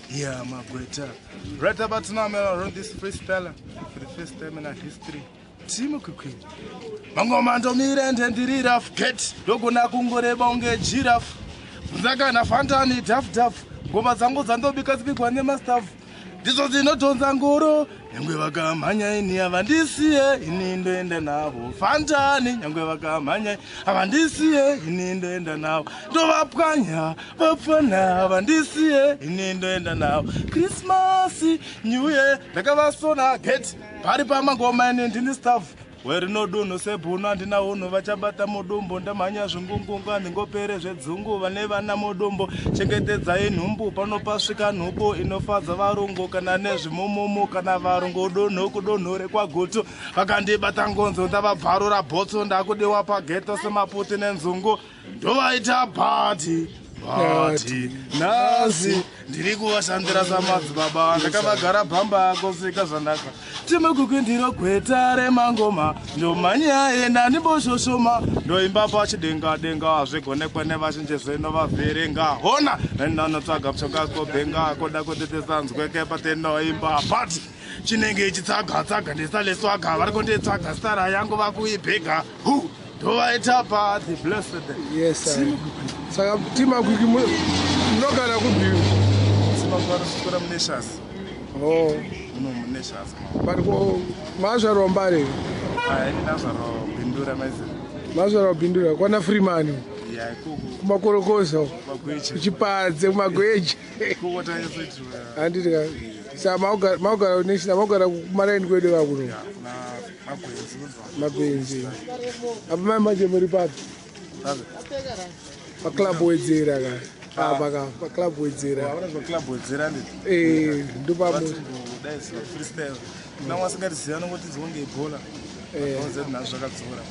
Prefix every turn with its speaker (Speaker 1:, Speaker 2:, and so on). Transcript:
Speaker 1: Yeah, my greater. Right about now, I'm around this freestyler for the first time in our history. Timukukwi. Mangomando mirende ndiri rough get. Dogona kungoreba unge giraffe. Zaka na fantani daf. Ngoma zangu dzandobika zipigwa nemastaff. Ndizo dzinotonza ngoro. Nyangwe vakamhanya ini havandisiye ini ndoenda navo. Fantani nyangwe vakamhanya havandisiye ini ndoenda navo. Ndovapwanya vapfana havandisiye ini ndoenda navo. Christmas New Year ndakavasona get pari pamangoma ini ndini staff. Where no do no se buna ndina uno vachabata mudumbo ndamhanya zvingungunga ndingopere zvedzungu vane vana mudumbo chengetedzai nhumbu panopasvika nhubu inofadza varungu kana nezvimumumu kana varungu donho kudonhore kwagutu vakandibata ngonzo ndavabvarura bhotso ndakudiwa pageto semaputi nenzungu ndovaita bhati nazi ndiri kuvashandira samadzibaba ndakavagara bhamba kusvika zvandaka Timukukwi ndiro gweta remangoma ndomhanya enda ndimboshoshoma ndoimba pachidenga zvigonekwa nevazhinji zvinovavherenga hona nandanotsvaga pchokakobhenga koda kutetesa nzweke patenoimba but chinenge chitsaga ndisaleswaga vari kunditsvaga stara yangu vakuibhega ndovaita pati blessed.
Speaker 2: Yes, saka Timukukwi munogara kubhiu
Speaker 1: sikora muneshas muneshas
Speaker 2: but mazvaro mbare
Speaker 1: nazvaro bhindura
Speaker 2: mazvaro bhindura kwana Freeman kumakorokozo kuchipadze kumagweji handiti sa maugara uneshina maugara kumaraini kwedu vakuno magwenzi apa mai manje muri papi paklabu wedzera ka paklabu wedzera ndopamuri
Speaker 1: nawasingatiziva nongoti dzonge ibhola nazvo zvakadzora